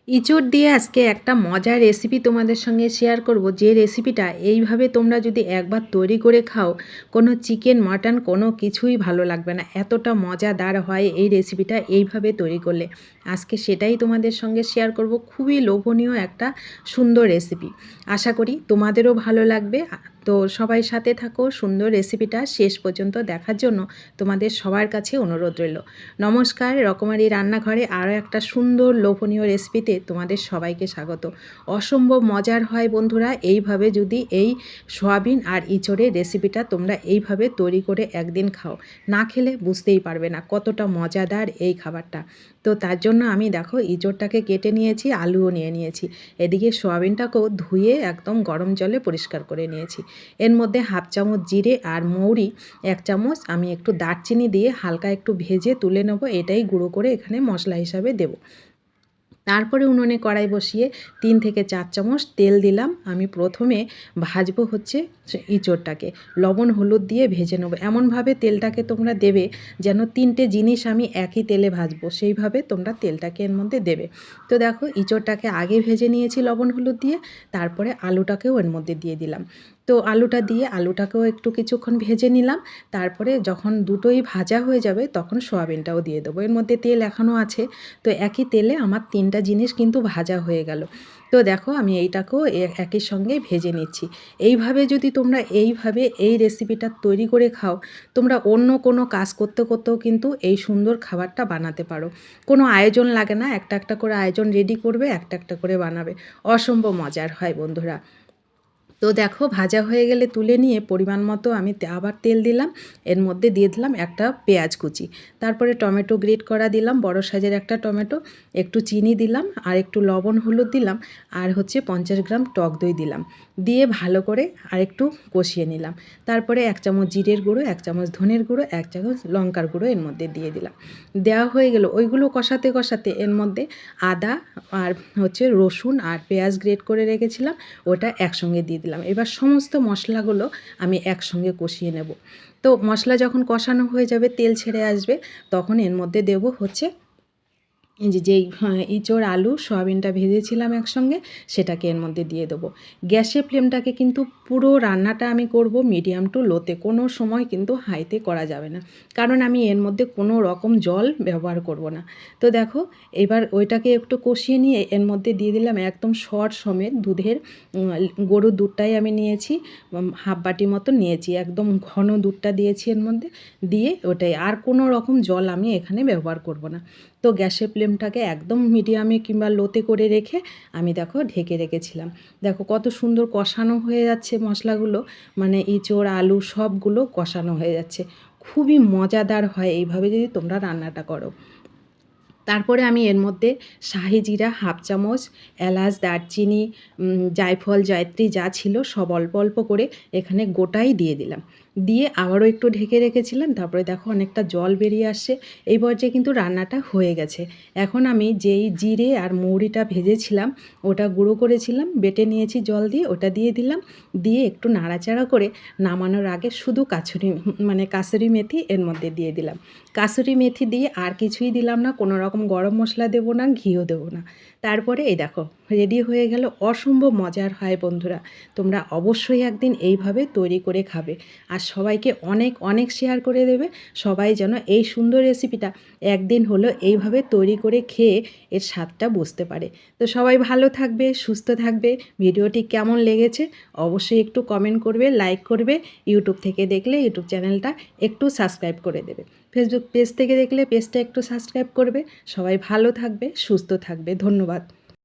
ইঁচড় দিয়ে আজকে একটা মজার রেসিপি তোমাদের সঙ্গে শেয়ার করব, যে রেসিপিটা এইভাবে তোমরা যদি একবার তৈরি করে খাও, কোনো চিকেন মাটন কোনো কিছুই ভালো লাগবে না, এতটা মজাদার হয় এই রেসিপিটা এইভাবে তৈরি করলে। আজকে সেটাই তোমাদের সঙ্গে শেয়ার করব। খুবই লোভনীয় একটা সুন্দর রেসিপি, আশা করি তোমাদেরও ভালো লাগবে। তো সবাই সাথে থাকো, সুন্দর রেসিপিটা শেষ পর্যন্ত দেখার জন্য তোমাদের সবার কাছে অনুরোধ রইল। নমস্কার, রকমারি রান্নাঘরে আরও একটা সুন্দর লোভনীয় রেসিপিতে তোমাদের সবাইকে স্বাগত। অসম্ভব মজার হয় বন্ধুরা, এইভাবে যদি এই সয়াবিন আর ইঁচড়ের রেসিপিটা তোমরা এইভাবে তৈরি করে একদিন খাও, না খেলে বুঝতেই পারবে না কতটা মজাদার এই খাবারটা। তো তার জন্য আমি দেখো ইঁচড়টাকে কেটে নিয়েছি, আলুও নিয়ে নিয়েছি, এদিকে সয়াবিনটাকেও ধুয়ে একদম গরম জলে পরিষ্কার করে নিয়েছি। এর মধ্যে হাফ চামচ জিরে আর মৌরি, 1 চামচ আমি একটু দারচিনি দিয়ে হালকা একটু ভেজে তুলে নেব, এটাই গুঁড়ো করে এখানে মশলা হিসাবে দেব। তারপরে উনুনে কড়াই বসিয়ে 3 থেকে 4 চামচ তেল দিলাম। আমি প্রথমে ভাজবো হচ্ছে ইঁচড়টাকে, লবণ হলুদ দিয়ে ভেজে নেবো। এমনভাবে তেলটাকে তোমরা দেবে যেন 3টে জিনিস আমি একই তেলে ভাজবো, সেইভাবে তোমরা তেলটাকে এর মধ্যে দেবে। তো দেখো ইঁচড়টাকে আগে ভেজে নিয়েছি লবণ হলুদ দিয়ে, তারপরে আলুটাকেও এর মধ্যে দিয়ে দিলাম। তো আলুটা দিয়ে আলুটাকেও একটু কিছুক্ষণ ভেজে নিলাম। তারপরে যখন দুটোই ভাজা হয়ে যাবে তখন সয়াবিনটাও দিয়ে দেবো। এর মধ্যে তেল এখনও আছে, তো একই তেলে আমার 3টা জিনিস কিন্তু ভাজা হয়ে গেল। তো দেখো আমি এইটাকেও একই সঙ্গে ভেজে নিচ্ছি। এইভাবে যদি তোমরা এইভাবে এই রেসিপিটা তৈরি করে খাও, তোমরা অন্য কোনো কাজ করতে করতেও কিন্তু এই সুন্দর খাবারটা বানাতে পারো। কোনো আয়োজন লাগে না, একটা একটা করে আয়োজন রেডি করবে, একটা একটা করে বানাবে। অসম্ভব মজার হয় বন্ধুরা। তো দেখো ভাজা হয়ে গেলে তুলে নিয়ে পরিমাণ মতো আমি আবার তেল দিলাম, এর মধ্যে দিয়ে দিলাম একটা পেঁয়াজ কুচি, তারপরে টমেটো গ্রেট করা দিলাম, বড় সাইজের একটা টমেটো, একটু চিনি দিলাম, আর একটু লবণ হলুদ দিলাম, আর হচ্ছে 50 গ্রাম টক দই দিলাম। দিয়ে ভালো করে আরেকটু কষিয়ে নিলাম। তারপরে 1 চামচ জিরের গুঁড়ো, 1 চামচ ধনের গুঁড়ো, 1 চামচ লঙ্কার গুঁড়ো এর মধ্যে দিয়ে দিলাম। দেওয়া হয়ে গেল, ওইগুলো কষাতে কষাতে এর মধ্যে আদা আর হচ্ছে রসুন আর পেঁয়াজ গ্রেট করে রেখেছিলাম, ওটা একসঙ্গে দিয়ে দিলাম। এবার সমস্ত মশলাগুলো আমি একসঙ্গে কষিয়ে নেব। তো মশলা যখন কষানো হয়ে যাবে, তেল ছেড়ে আসবে, তখন এর মধ্যে দেব হচ্ছে যেই ইঁচড় আলু সয়াবিনটা ভেজেছিলাম একসঙ্গে, সেটাকে এর মধ্যে দিয়ে দেবো। গ্যাসের ফ্লেমটাকে কিন্তু পুরো রান্নাটা আমি করব মিডিয়াম টু লোতে, কোনো সময় কিন্তু হাইতে করা যাবে না, কারণ আমি এর মধ্যে কোনো রকম জল ব্যবহার করব না। তো দেখো এবার ওইটাকে একটু কষিয়ে নিয়ে এর মধ্যে দিয়ে দিলাম একদম সর সমেত দুধের, গরুর দুধটাই আমি নিয়েছি, হাফ বাটি মতো নিয়েছি, একদম ঘন দুধটা দিয়েছি এর মধ্যে, দিয়ে ওটাই, আর কোনো রকম জল আমি এখানে ব্যবহার করব না। তো গ্যাসের ফ্লেমটাকে একদম মিডিয়ামে কিংবা লোতে করে রেখে আমি দেখো ঢেকে রেখেছিলাম। দেখো কত সুন্দর কষানো হয়ে যাচ্ছে মশলাগুলো, মানে ইঁচড় আলু সবগুলো কষানো হয়ে যাচ্ছে। খুবই মজাদার হয় এইভাবে যদি তোমরা রান্নাটা করো। তারপরে আমি এর মধ্যে শাহি জিরা হাফ চামচ, এলাচ, দারচিনি, জায়ফল, জয়ত্রী যা ছিল সব অল্প অল্প করে এখানে গোটাই দিয়ে দিলাম। দিয়ে আবারও একটু ঢেকে রেখেছিলাম। তারপরে দেখো অনেকটা জল বেরিয়ে আসছে, এই পর্যায়ে কিন্তু রান্নাটা হয়ে গেছে। এখন আমি যেই জিরে আর মৌরিটা ভেজেছিলাম, ওটা গুঁড়ো করেছিলাম, বেটে নিয়েছি জল দিয়ে, ওটা দিয়ে দিলাম। দিয়ে একটু নাড়াচাড়া করে নামানোর আগে শুধু কাসুরি মেথি এর মধ্যে দিয়ে দিলাম। কাসুরি মেথি দিয়ে আর কিছুই দিলাম না, কোনো রকম গরম মশলা দেবো না, ঘিও দেবো না। তারপরে এই দেখো রেডি হয়ে গেল। অসম্ভব মজার হয় বন্ধুরা, তোমরা অবশ্যই একদিন এইভাবে তৈরি করে খাবে, আর সবাইকে অনেক অনেক শেয়ার করে দেবে। সবাই যেন এই সুন্দর রেসিপিটা একদিন হলো এইভাবে তৈরি করে খেয়ে এর স্বাদটা বুঝতে পারে। তো সবাই ভালো থাকবে, সুস্থ থাকবে। ভিডিওটি কেমন লেগেছে অবশ্যই একটু কমেন্ট করবে, লাইক করবে। ইউটিউব থেকে দেখলে ইউটিউব চ্যানেলটা একটু সাবস্ক্রাইব করে দেবে। ফেসবুক পেজ থেকে দেখলে পেজটা একটু সাবস্ক্রাইব করবে। সবাই ভালো থাকবে, সুস্থ থাকবে। ধন্যবাদ।